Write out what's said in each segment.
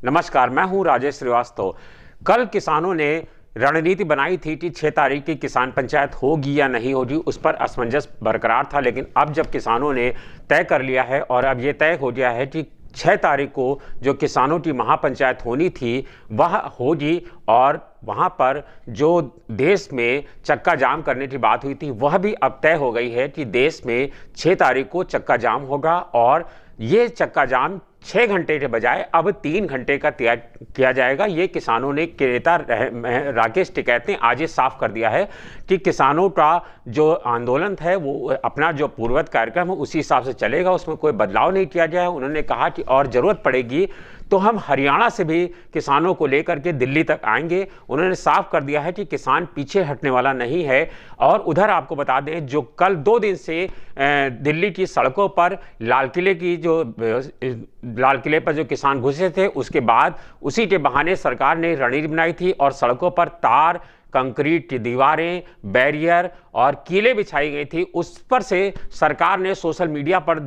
नमस्कार, मैं हूं राजेश श्रीवास्तव। कल किसानों ने रणनीति बनाई थी कि 6 तारीख की किसान पंचायत होगी या नहीं होगी, उस पर असमंजस बरकरार था। लेकिन अब जब किसानों ने तय कर लिया है और अब ये तय हो गया है कि 6 तारीख को जो किसानों की महापंचायत होनी थी वह होगी, और वहाँ पर जो देश में चक्का जाम करने की बात हुई थी वह भी अब तय हो गई है कि देश में 6 तारीख को चक्का जाम होगा। और ये चक्का जाम 6 घंटे के बजाय अब 3 घंटे का किया जाएगा। ये किसानों ने के नेता राकेश टिकैत ने आज ये साफ कर दिया है कि किसानों का जो आंदोलन है वो अपना जो पूर्ववत कार्यक्रम है उसी हिसाब से चलेगा, उसमें कोई बदलाव नहीं किया गया है। उन्होंने कहा कि और ज़रूरत पड़ेगी तो हम हरियाणा से भी किसानों को लेकर के दिल्ली तक आएंगे। उन्होंने साफ कर दिया है कि किसान पीछे हटने वाला नहीं है। और उधर आपको बता दें, जो कल 2 दिन से दिल्ली की सड़कों पर लाल किले पर जो किसान घुसे थे, उसके बाद उसी के बहाने सरकार ने रणनीति बनाई थी और सड़कों पर तार, कंक्रीट की दीवारें, बैरियर और कीले बिछाई गई थी। उस पर से सरकार ने सोशल मीडिया पर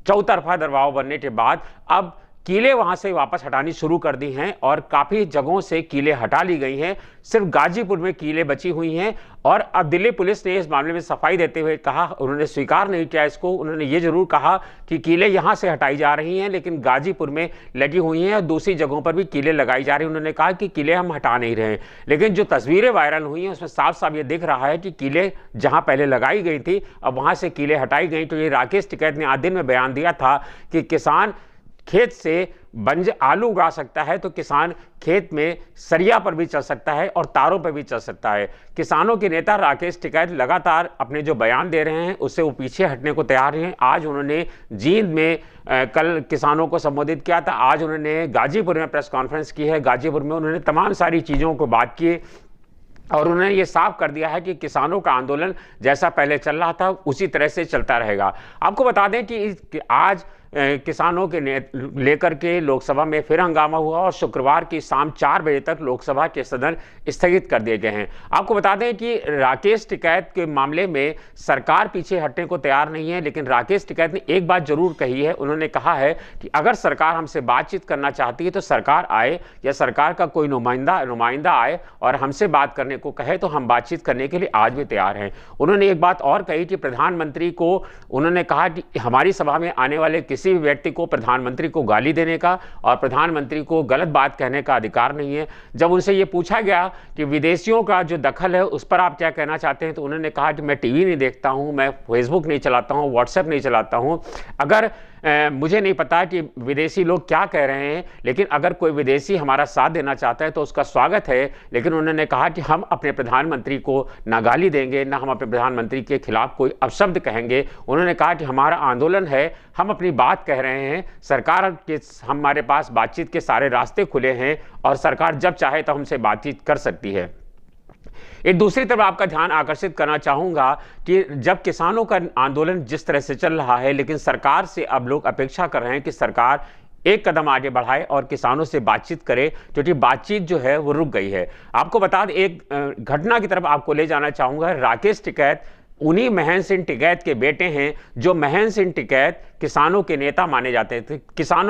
चौतरफा दबाव बनने के बाद अब कीले वहां से वापस हटानी शुरू कर दी हैं और काफ़ी जगहों से कीले हटा ली गई हैं। सिर्फ गाजीपुर में कीले बची हुई हैं। और अब दिल्ली पुलिस ने इस मामले में सफाई देते हुए कहा, उन्होंने स्वीकार नहीं किया इसको, उन्होंने ये जरूर कहा कि कीले यहाँ से हटाई जा रही हैं लेकिन गाजीपुर में लगी हुई हैं और दूसरी जगहों पर भी कीले लगाई जा रही हैं। उन्होंने कहा कि कीले हम हटा नहीं रहे हैं, लेकिन जो तस्वीरें वायरल हुई हैं उसमें साफ साफ ये दिख रहा है कि कीले जहाँ पहले लगाई गई थी अब वहाँ से कीले हटाई गई। तो ये राकेश टिकैत ने आज दिन में बयान दिया था कि किसान खेत से आलू उगा सकता है तो किसान खेत में सरिया पर भी चल सकता है और तारों पर भी चल सकता है। किसानों के नेता राकेश टिकैत लगातार अपने जो बयान दे रहे हैं उससे वो पीछे हटने को तैयार हैं। आज उन्होंने जींद में कल किसानों को संबोधित किया था, आज उन्होंने गाजीपुर में प्रेस कॉन्फ्रेंस की है। गाजीपुर में उन्होंने तमाम सारी चीज़ों को बात की और उन्होंने ये साफ कर दिया है कि किसानों का आंदोलन जैसा पहले चल रहा था उसी तरह से चलता रहेगा। आपको बता दें कि आज किसानों के लेकर के लोकसभा में फिर हंगामा हुआ और शुक्रवार की शाम 4 बजे तक लोकसभा के सदन स्थगित कर दिए गए हैं। आपको बता दें कि राकेश टिकैत के मामले में सरकार पीछे हटने को तैयार नहीं है, लेकिन राकेश टिकैत ने एक बात जरूर कही है। उन्होंने कहा है कि अगर सरकार हमसे बातचीत करना चाहती है तो सरकार आए या सरकार का कोई नुमाइंदा आए और हमसे बात करने को कहे तो हम बातचीत करने के लिए आज भी तैयार हैं। उन्होंने एक बात और कही कि प्रधानमंत्री को उन्होंने कहा कि हमारी सभा में आने वाले किसी भी व्यक्ति को प्रधानमंत्री को गाली देने का और प्रधानमंत्री को गलत बात कहने का अधिकार नहीं है। जब उनसे ये पूछा गया कि विदेशियों का जो दखल है उस पर आप क्या कहना चाहते हैं, तो उन्होंने कहा कि मैं टीवी नहीं देखता हूं, मैं फेसबुक नहीं चलाता हूं, व्हाट्सएप नहीं चलाता हूं, अगर मुझे नहीं पता कि विदेशी लोग क्या कह रहे हैं, लेकिन अगर कोई विदेशी हमारा साथ देना चाहता है तो उसका स्वागत है। लेकिन उन्होंने कहा कि हम अपने प्रधानमंत्री को ना गाली देंगे, ना हम अपने प्रधानमंत्री के खिलाफ कोई अपशब्द कहेंगे। उन्होंने कहा कि हमारा आंदोलन है, हम अपनी बात कह रहे हैं, सरकार के हमारे पास बातचीत के सारे रास्ते खुले हैं और सरकार जब चाहे तो हमसे बातचीत कर सकती है। एक दूसरी तरफ आपका ध्यान आकर्षित करना चाहूंगा कि जब किसानों का आंदोलन जिस तरह से चल रहा है, लेकिन सरकार से अब लोग अपेक्षा कर रहे हैं कि सरकार एक कदम आगे बढ़ाए और किसानों से बातचीत करे, क्योंकि बातचीत जो है वो रुक गई है। आपको बता दें, एक घटना की तरफ आपको ले जाना चाहूंगा। राकेश टिकैत उन्हीं महेंद्र सिंह टिकैत के बेटे हैं जो महेंद्र सिंह टिकैत किसानों के नेता माने जाते थे।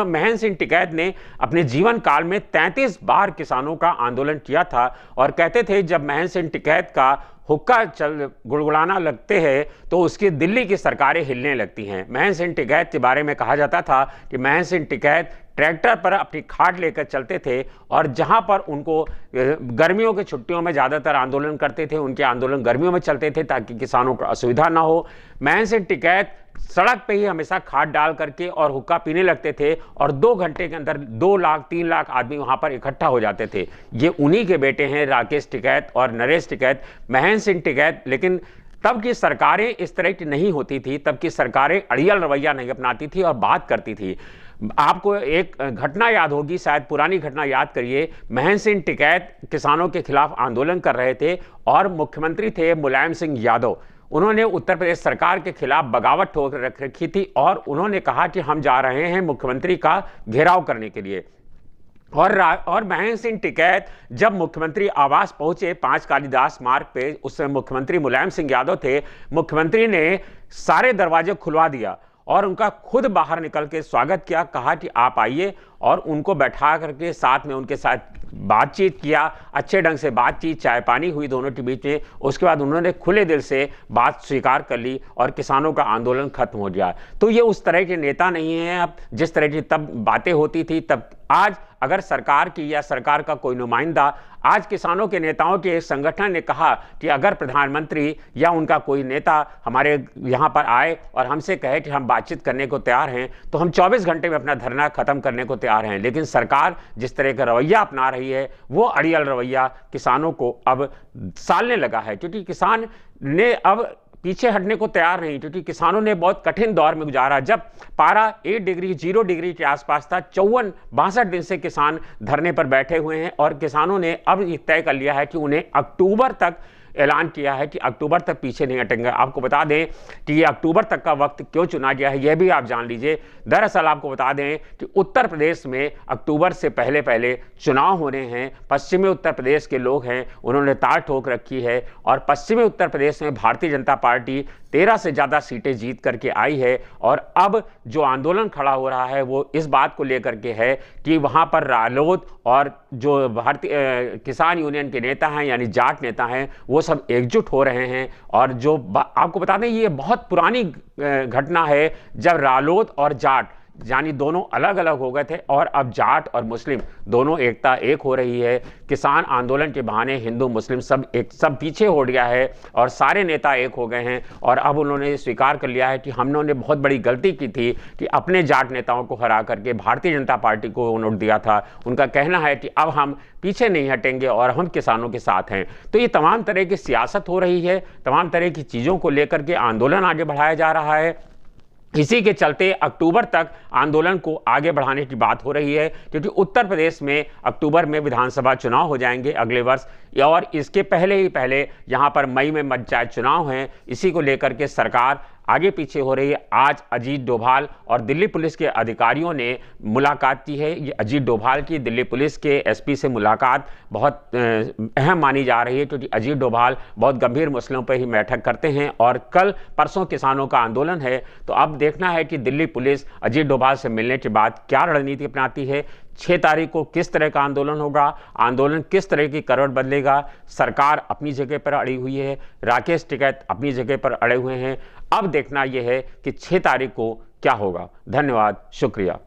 महेंद्र सिंह टिकैत ने अपने जीवन काल में 33 बार किसानों का आंदोलन किया था और कहते थे जब महेंद्र सिंह टिकैत का हुक्का गुड़गुड़ाना लगते हैं तो उसकी दिल्ली की सरकारें हिलने लगती हैं। महेंद्र सिंह टिकैत के बारे में कहा जाता था कि महेंद्र सिंह टिकैत ट्रैक्टर पर अपनी खाट लेकर चलते थे और जहां पर उनको गर्मियों की छुट्टियों में ज़्यादातर आंदोलन करते थे, उनके आंदोलन गर्मियों में चलते थे ताकि किसानों को असुविधा ना हो। महेंद्र सिंह टिकैत सड़क पे ही हमेशा खाद डाल करके और हुक्का पीने लगते थे और 2 घंटे के अंदर 2 लाख 3 लाख आदमी वहां पर इकट्ठा हो जाते थे। ये उन्हीं के बेटे हैं राकेश टिकैत और नरेश टिकैत, महेंद्र सिंह टिकैत। लेकिन तब की सरकारें इस तरह की नहीं होती थी, तब की सरकारें अड़ियल रवैया नहीं अपनाती थी और बात करती थी। आपको एक घटना याद होगी, शायद पुरानी घटना याद करिए। महेंद्र सिंह टिकैत किसानों के खिलाफ आंदोलन कर रहे थे और मुख्यमंत्री थे मुलायम सिंह यादव। उन्होंने उत्तर प्रदेश सरकार के खिलाफ बगावत ठोक रख रखी थी और उन्होंने कहा कि हम जा रहे हैं मुख्यमंत्री का घेराव करने के लिए। और महेंद्र सिंह टिकैत जब मुख्यमंत्री आवास पहुंचे 5 कालिदास मार्ग पे, उस समय मुख्यमंत्री मुलायम सिंह यादव थे, मुख्यमंत्री ने सारे दरवाजे खुलवा दिया और उनका खुद बाहर निकल के स्वागत किया, कहा कि आप आइए, और उनको बैठा करके साथ में उनके साथ बातचीत किया, अच्छे ढंग से बातचीत, चाय पानी हुई दोनों के बीच में। उसके बाद उन्होंने खुले दिल से बात स्वीकार कर ली और किसानों का आंदोलन खत्म हो गया। तो ये उस तरह के नेता नहीं है अब जिस तरह की तब बातें होती थी। तब आज अगर सरकार की या सरकार का कोई नुमाइंदा, आज किसानों के नेताओं के एक संगठन ने कहा कि अगर प्रधानमंत्री या उनका कोई नेता हमारे यहाँ पर आए और हमसे कहे कि हम बातचीत करने को तैयार हैं, तो हम 24 घंटे में अपना धरना खत्म करने को तैयार हैं। लेकिन सरकार जिस तरह का रवैया अपना रही है, वो अड़ियल रवैया किसानों को अब सालने लगा है, क्योंकि किसान ने अब पीछे हटने को तैयार नहीं, क्योंकि किसानों ने बहुत कठिन दौर में गुजारा। जब पारा 8 डिग्री 0 डिग्री के आसपास था, 52 दिन से किसान धरने पर बैठे हुए हैं, और किसानों ने अब ये तय कर लिया है कि उन्हें अक्टूबर तक ऐलान किया है कि अक्टूबर तक पीछे नहीं हटेंगे। आपको बता दें कि ये अक्टूबर तक का वक्त क्यों चुना गया है, यह भी आप जान लीजिए। दरअसल आपको बता दें कि उत्तर प्रदेश में अक्टूबर से पहले पहले चुनाव होने हैं। पश्चिमी उत्तर प्रदेश के लोग हैं, उन्होंने ताल ठोक रखी है, और पश्चिमी उत्तर प्रदेश में भारतीय जनता पार्टी 13 से ज़्यादा सीटें जीत करके आई है। और अब जो आंदोलन खड़ा हो रहा है वो इस बात को लेकर के है कि वहाँ पर रालोद और जो भारतीय किसान यूनियन के नेता हैं, यानी जाट नेता हैं, वो सब एकजुट हो रहे हैं। और जो आपको बता दें, ये बहुत पुरानी घटना है जब रालोद और जाट यानी दोनों अलग अलग हो गए थे, और अब जाट और मुस्लिम दोनों एकता एक हो रही है। किसान आंदोलन के बहाने हिंदू मुस्लिम सब पीछे हो गया है, और सारे नेता एक हो गए हैं। और अब उन्होंने स्वीकार कर लिया है कि हमने बहुत बड़ी गलती की थी कि अपने जाट नेताओं को हरा करके भारतीय जनता पार्टी को वोट दिया था। उनका कहना है कि अब हम पीछे नहीं हटेंगे और हम किसानों के साथ हैं। तो ये तमाम तरह की सियासत हो रही है, तमाम तरह की चीज़ों को लेकर के आंदोलन आगे बढ़ाया जा रहा है। इसी के चलते अक्टूबर तक आंदोलन को आगे बढ़ाने की बात हो रही है, क्योंकि उत्तर प्रदेश में अक्टूबर में विधानसभा चुनाव हो जाएंगे अगले वर्ष, और इसके पहले ही पहले यहाँ पर मई में पंचायत चुनाव हैं। इसी को लेकर के सरकार आगे पीछे हो रही है। आज अजीत डोभाल और दिल्ली पुलिस के अधिकारियों ने मुलाकात की है। ये अजीत डोभाल की दिल्ली पुलिस के एसपी से मुलाकात बहुत अहम मानी जा रही है, क्योंकि अजीत डोभाल बहुत गंभीर मसलों पर ही बैठक करते हैं, और कल परसों किसानों का आंदोलन है। तो अब देखना है कि दिल्ली पुलिस अजीत डोभाल से मिलने के बाद क्या रणनीति अपनाती है। 6 तारीख को किस तरह का आंदोलन होगा, आंदोलन किस तरह की करवट बदलेगा। सरकार अपनी जगह पर अड़ी हुई है, राकेश टिकैत अपनी जगह पर अड़े हुए हैं। अब देखना यह है कि 6 तारीख को क्या होगा। धन्यवाद, शुक्रिया।